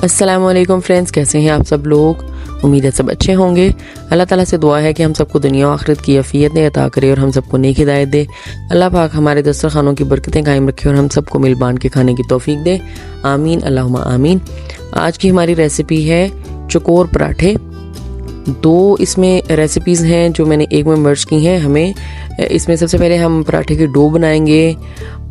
अस्सलामुअलैकुम फ्रेंड्स, कैसे हैं आप सब लोग। उम्मीद है सब अच्छे होंगे। अल्लाह ताला से दुआ है कि हम सबको दुनिया और आखिरत की अफ़ियत अता करे और हम सबको नेक हिदायत दे। अल्लाह पाक हमारे दस्तरखानों की बरकतें कायम रखे और हम सबको मिल बांट के खाने की तौफीक दे। आमीन अल्लाहुम्मा आमीन। आज की हमारी रेसिपी है चकोर पराठे। दो इसमें रेसिपीज़ हैं जो मैंने एक में मर्ज की हैं। हमें इसमें सबसे पहले हम पराठे की डो बनाएंगे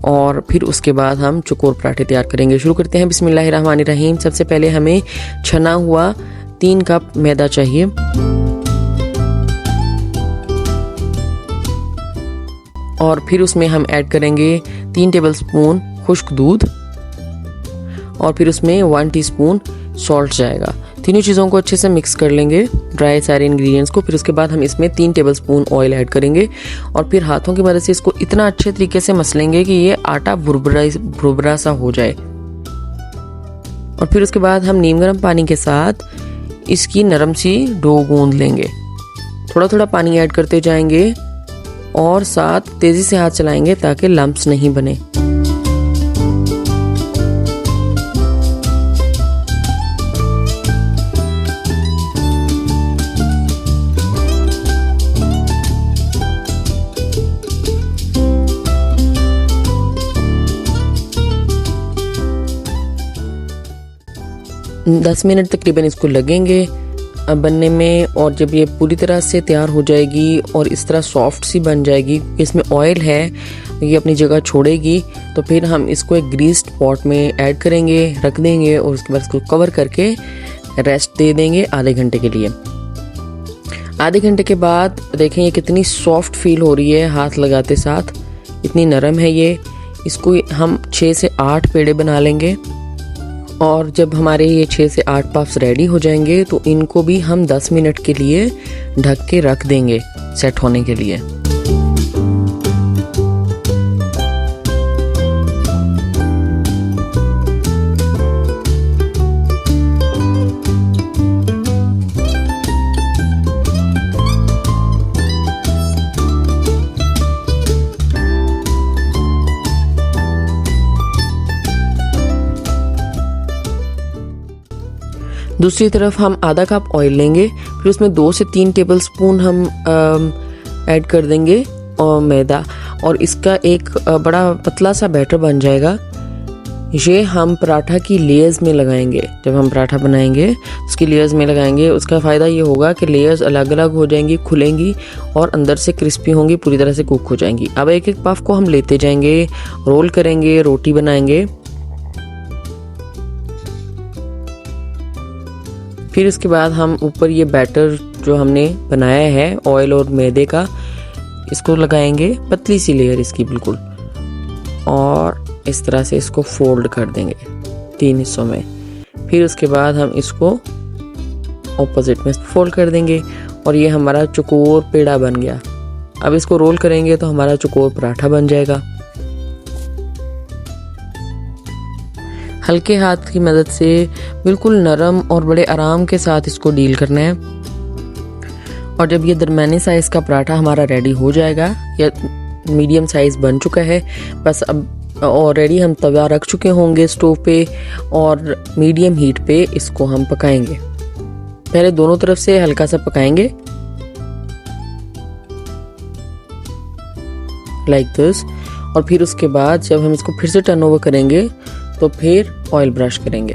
और फिर उसके बाद हम चकोर पराठे तैयार करेंगे। शुरू करते हैं बिस्मिल्लाहिर्रहमानिर्रहीम। सबसे पहले हमें छना हुआ 3 कप मैदा चाहिए। और फिर उसमें हम ऐड करेंगे 3 टेबलस्पून खुश्क दूध और फिर उसमें 1 टीस्पून सॉल्ट जाएगा। तीनों चीज़ों को अच्छे से मिक्स कर लेंगे, ड्राई सारे इंग्रेडिएंट्स को। फिर उसके बाद हम इसमें 3 टेबलस्पून ऑयल ऐड करेंगे और फिर हाथों की मदद से इसको इतना अच्छे तरीके से मसलेंगे कि ये आटा भुरभुरा सा हो जाए। और फिर उसके बाद हम नीम गर्म पानी के साथ इसकी नरम सी डो गूंद लेंगे। थोड़ा थोड़ा पानी ऐड करते जाएंगे और साथ तेज़ी से हाथ चलाएंगे ताकि लम्प्स नहीं बने। दस मिनट तकरीबन इसको लगेंगे बनने में। और जब ये पूरी तरह से तैयार हो जाएगी और इस तरह सॉफ्ट सी बन जाएगी, इसमें ऑयल है, ये अपनी जगह छोड़ेगी, तो फिर हम इसको एक ग्रीस्ड पॉट में ऐड करेंगे, रख देंगे और उसके बाद इसको कवर करके रेस्ट दे देंगे आधे घंटे के लिए। आधे घंटे के बाद देखें ये कितनी सॉफ्ट फील हो रही है, हाथ लगाते साथ इतनी नरम है ये। इसको हम 6 से 8 पेड़े बना लेंगे और जब हमारे ये 6 से 8 पफ्स रेडी हो जाएंगे तो इनको भी हम 10 मिनट के लिए ढक के रख देंगे सेट होने के लिए। दूसरी तरफ हम आधा कप ऑयल लेंगे, फिर उसमें 2 से 3 टेबलस्पून हम ऐड कर देंगे और मैदा, और इसका एक बड़ा पतला सा बैटर बन जाएगा। ये हम पराठा की लेयर्स में लगाएंगे। जब हम पराठा बनाएंगे उसकी लेयर्स में लगाएंगे। उसका फ़ायदा ये होगा कि लेयर्स अलग अलग हो जाएंगी, खुलेंगी और अंदर से क्रिस्पी होंगी, पूरी तरह से कुक हो जाएंगी। अब एक एक पफ को हम लेते जाएंगे, रोल करेंगे, रोटी बनाएंगे। फिर उसके बाद हम ऊपर ये बैटर जो हमने बनाया है ऑयल और मैदे का, इसको लगाएंगे, पतली सी लेयर इसकी बिल्कुल, और इस तरह से इसको फोल्ड कर देंगे 3 हिस्सों में। फिर उसके बाद हम इसको ऑपोजिट में फोल्ड कर देंगे और ये हमारा चकोर पेड़ा बन गया। अब इसको रोल करेंगे तो हमारा चकोर पराठा बन जाएगा। हल्के हाथ की मदद से बिल्कुल नरम और बड़े आराम के साथ इसको डील करना है। और जब ये दरमियानी साइज़ का पराठा हमारा रेडी हो जाएगा, या मीडियम साइज़ बन चुका है, बस अब ऑलरेडी हम तवा रख चुके होंगे स्टोव पे और मीडियम हीट पे इसको हम पकाएंगे। पहले दोनों तरफ से हल्का सा पकाएंगे लाइक दिस। और फिर उसके बाद जब हम इसको फिर से टर्न ओवर करेंगे तो फिर ऑयल ब्रश करेंगे।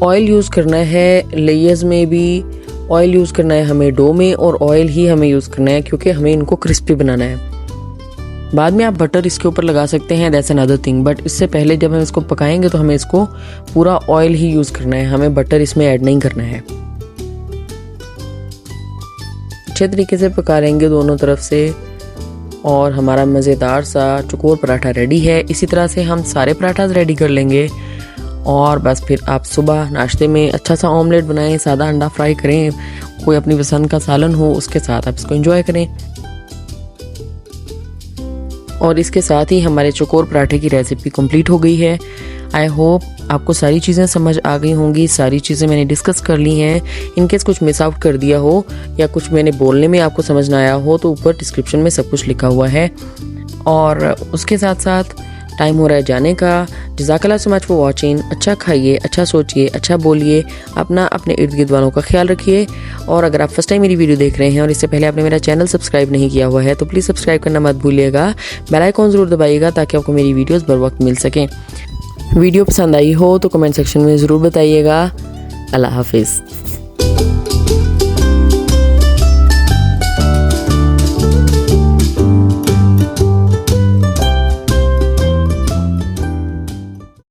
ऑयल यूज़ करना है लेयर्स में भी, ऑयल यूज़ करना है हमें डो में, और ऑयल ही हमें यूज़ करना है क्योंकि हमें इनको क्रिस्पी बनाना है। बाद में आप बटर इसके ऊपर लगा सकते हैं, दैट्स अनदर थिंग, बट इससे पहले जब हम इसको पकाएंगे तो हमें इसको पूरा ऑयल ही यूज़ करना है, हमें बटर इसमें ऐड नहीं करना है। अच्छे तरीके से पका लेंगे दोनों तरफ से और हमारा मज़ेदार सा चकोर पराठा रेडी है। इसी तरह से हम सारे पराठास रेडी कर लेंगे और बस फिर आप सुबह नाश्ते में अच्छा सा ऑमलेट बनाएं, सादा अंडा फ्राई करें, कोई अपनी पसंद का सालन हो उसके साथ आप इसको एंजॉय करें। और इसके साथ ही हमारे चकोर पराठे की रेसिपी कंप्लीट हो गई है। आई होप आपको सारी चीज़ें समझ आ गई होंगी। सारी चीज़ें मैंने डिस्कस कर ली हैं। इनकेस कुछ मिस आउट कर दिया हो या कुछ मैंने बोलने में आपको समझ ना आया हो तो ऊपर डिस्क्रिप्शन में सब कुछ लिखा हुआ है। और उसके साथ साथ टाइम हो रहा है जाने का। जज़ाकल्लाह सो मच फॉर वॉचिंग। अच्छा खाइए, अच्छा सोचिए, अच्छा बोलिए, अपने इर्द गिर्द वालों का ख्याल रखिए। और अगर आप फर्स्ट टाइम मेरी वीडियो देख रहे हैं और इससे पहले आपने मेरा चैनल सब्सक्राइब नहीं किया हुआ है तो प्लीज़ सब्सक्राइब करना मत भूलिएगा। बेल आइकॉन ज़रूर दबाइएगा ताकि आपको मेरी वीडियोस बर वक्त मिल सकें। वीडियो पसंद आई हो तो कमेंट सेक्शन में ज़रूर बताइएगा। अल्लाह हाफिज़।